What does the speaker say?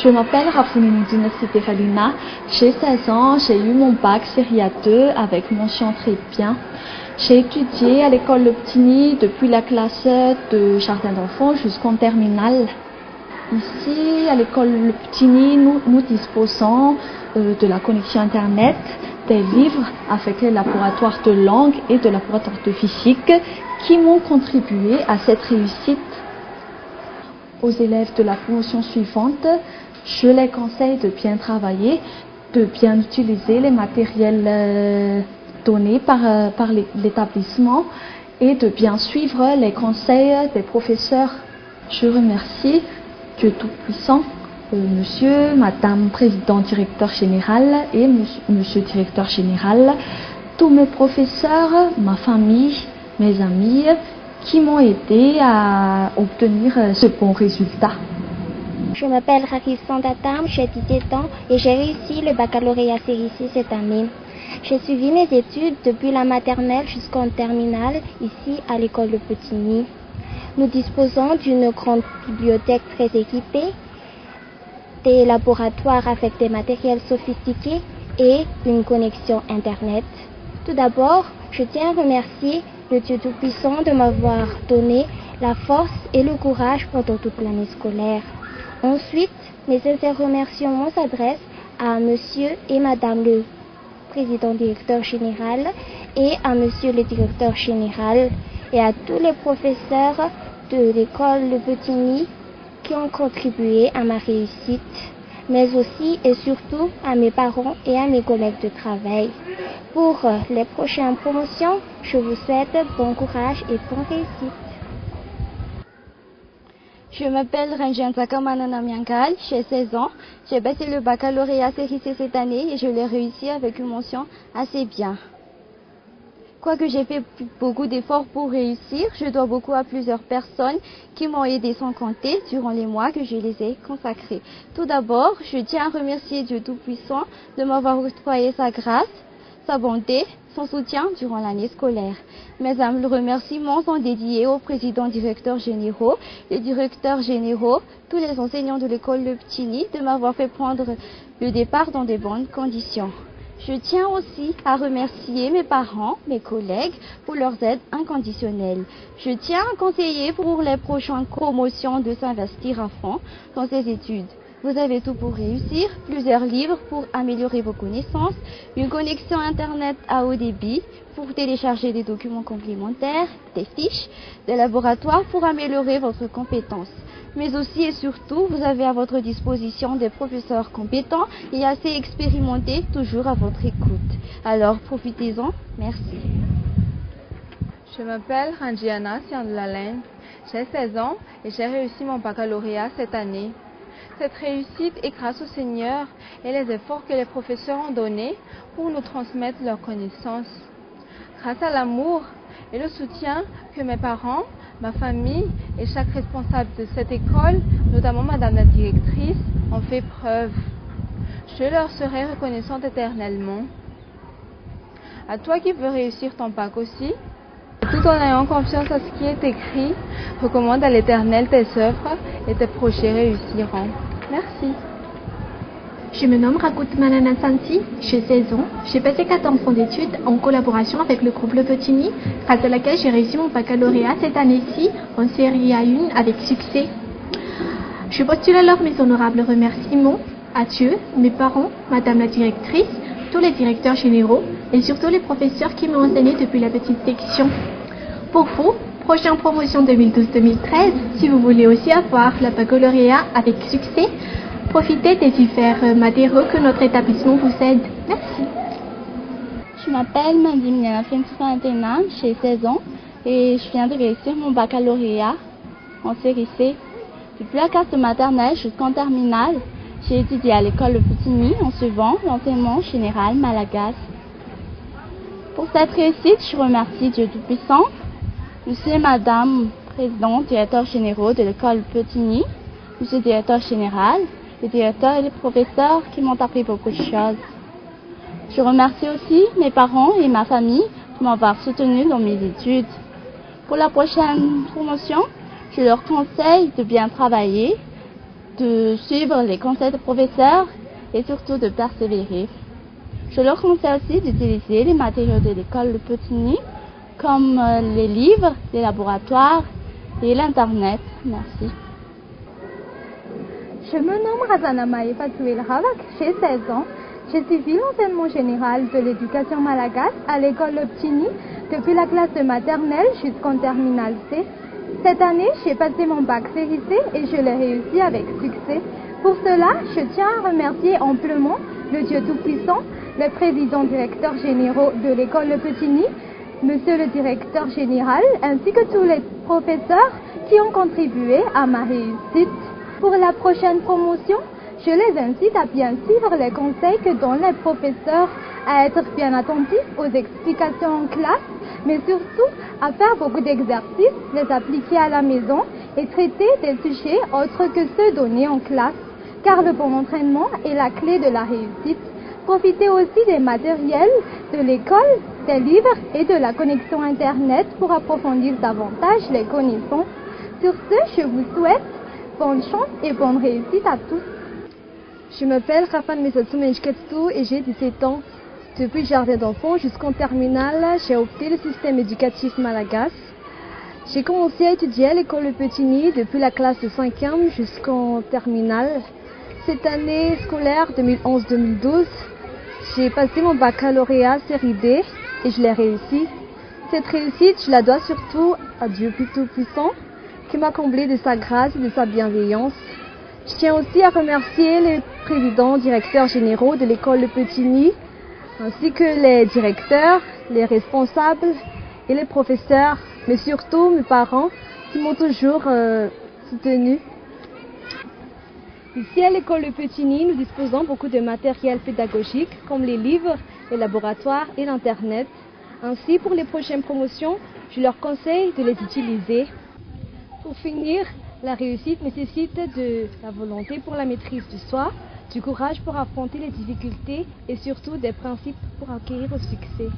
Je m'appelle Rafounine Stéphanie. J'ai 16 ans, j'ai eu mon bac série A2 avec mention très bien. J'ai étudié à l'école Le Petit depuis la classe de jardin d'enfants jusqu'en terminale. Ici, à l'école Le Petit, nous disposons de la connexion Internet, des livres avec les laboratoires de langue et de laboratoire de physique qui m'ont contribué à cette réussite. Aux élèves de la promotion suivante, je les conseille de bien travailler, de bien utiliser les matériels donnés par l'établissement et de bien suivre les conseils des professeurs. Je remercie Dieu Tout-Puissant, Monsieur, Madame Président Directeur Général et Monsieur Directeur Général, tous mes professeurs, ma famille, mes amis qui m'ont aidé à obtenir ce bon résultat. Je m'appelle Rafi Sandatam, j'ai 17 ans et j'ai réussi le baccalauréat série C cette année. J'ai suivi mes études depuis la maternelle jusqu'en terminale ici à l'école de Petit-Nid. Nous disposons d'une grande bibliothèque très équipée, des laboratoires avec des matériels sophistiqués et une connexion Internet. Tout d'abord, je tiens à remercier le Dieu Tout-Puissant de m'avoir donné la force et le courage pendant toute l'année scolaire. Ensuite, mes sincères remerciements s'adressent à Monsieur et Madame le Président Directeur Général et à Monsieur le Directeur Général et à tous les professeurs de l'école Le Petit-Nid qui ont contribué à ma réussite, mais aussi et surtout à mes parents et à mes collègues de travail. Pour les prochaines promotions, je vous souhaite bon courage et bonne réussite. Je m'appelle Ranjan Manana Miankal, j'ai 16 ans. J'ai passé le baccalauréat série C cette année et je l'ai réussi avec une mention assez bien. Quoique j'ai fait beaucoup d'efforts pour réussir, je dois beaucoup à plusieurs personnes qui m'ont aidé sans compter durant les mois que je les ai consacrés. Tout d'abord, je tiens à remercier Dieu Tout-Puissant de m'avoir octroyé sa grâce, sa bonté, son soutien durant l'année scolaire. Mes humbles remerciements sont dédiés aux présidents directeurs généraux, les directeurs généraux, tous les enseignants de l'école Le Petit-Nid de m'avoir fait prendre le départ dans de bonnes conditions. Je tiens aussi à remercier mes parents, mes collègues pour leur aide inconditionnelle. Je tiens à conseiller pour les prochaines promotions de s'investir à fond dans ces études. Vous avez tout pour réussir, plusieurs livres pour améliorer vos connaissances, une connexion Internet à haut débit pour télécharger des documents complémentaires, des fiches, des laboratoires pour améliorer votre compétence. Mais aussi et surtout, vous avez à votre disposition des professeurs compétents et assez expérimentés, toujours à votre écoute. Alors, profitez-en. Merci. Je m'appelle Ranjiana Siandlalène, j'ai 16 ans et j'ai réussi mon baccalauréat cette année. Cette réussite est grâce au Seigneur et les efforts que les professeurs ont donnés pour nous transmettre leurs connaissances. Grâce à l'amour et le soutien que mes parents, ma famille et chaque responsable de cette école, notamment Madame la directrice, ont fait preuve. Je leur serai reconnaissante éternellement. À toi qui veux réussir ton bac aussi, tout en ayant confiance à ce qui est écrit, recommande à l'Éternel tes œuvres et tes projets réussiront. Merci. Je me nomme Rakut Manana Santi, j'ai 16 ans. J'ai passé 14 ans d'études en collaboration avec le groupe Le Petit-Nid, grâce à laquelle j'ai réussi mon baccalauréat cette année-ci en série A1 avec succès. Je postule alors mes honorables remerciements à Dieu, mes parents, Madame la directrice, tous les directeurs généraux et surtout les professeurs qui m'ont enseigné depuis la petite section. Pour vous, prochaine promotion 2012-2013, si vous voulez aussi avoir la baccalauréat avec succès, profitez des divers matériaux que notre établissement vous aide. Merci. Je m'appelle Mandimina Fensantena, j'ai 16 ans et je viens de réussir mon baccalauréat en série C. Depuis la classe maternelle jusqu'en terminale, j'ai étudié à l'école Le Petit-Nid en suivant l'enseignement général malagasy. Pour cette réussite, je remercie Dieu Tout-Puissant, Monsieur et Madame Président, Directeur généraux de l'école Le Petit-Nid, Monsieur Directeur général, les directeurs et les professeurs qui m'ont appris beaucoup de choses. Je remercie aussi mes parents et ma famille de m'avoir soutenu dans mes études. Pour la prochaine promotion, je leur conseille de bien travailler, de suivre les conseils des professeurs et surtout de persévérer. Je leur conseille aussi d'utiliser les matériaux de l'école Le Petit Nid, comme les livres, les laboratoires et l'Internet. Merci. Je me nomme Razana Maïfa Touil-Ravak, j'ai 16 ans. J'ai suivi l'enseignement général de l'éducation malagasy à l'école Le Petit Nid depuis la classe de maternelle jusqu'en terminale C. Cette année, j'ai passé mon bac série C et je l'ai réussi avec succès. Pour cela, je tiens à remercier amplement le Dieu Tout-Puissant, le président directeur général de l'école Le Petit Nid, monsieur le directeur général, ainsi que tous les professeurs qui ont contribué à ma réussite. Pour la prochaine promotion, je les incite à bien suivre les conseils que donnent les professeurs, à être bien attentifs aux explications en classe, mais surtout à faire beaucoup d'exercices, les appliquer à la maison et traiter des sujets autres que ceux donnés en classe, car le bon entraînement est la clé de la réussite. Profitez aussi des matériels de l'école, des livres et de la connexion Internet pour approfondir davantage les connaissances. Sur ce, je vous souhaite bonne chance et bonne réussite à tous. Je m'appelle Rafan Mesatsou Menchketsou et j'ai 17 ans. Depuis le jardin d'enfants jusqu'en terminale, j'ai opté le système éducatif malagasy. J'ai commencé à étudier à l'école Le Petit Nid depuis la classe de 5e jusqu'en terminale. Cette année scolaire 2011-2012, j'ai passé mon baccalauréat série D et je l'ai réussi. Cette réussite, je la dois surtout à Dieu Tout-Puissant qui m'a comblé de sa grâce et de sa bienveillance. Je tiens aussi à remercier les présidents, directeurs généraux de l'école Le Petit Nid, ainsi que les directeurs, les responsables et les professeurs, mais surtout mes parents qui m'ont toujours soutenu. Ici à l'école Le Petit Nid, nous disposons beaucoup de matériel pédagogique comme les livres, les laboratoires et l'Internet. Ainsi, pour les prochaines promotions, je leur conseille de les utiliser. Pour finir, la réussite nécessite de la volonté pour la maîtrise du soi, du courage pour affronter les difficultés et surtout des principes pour acquérir au succès.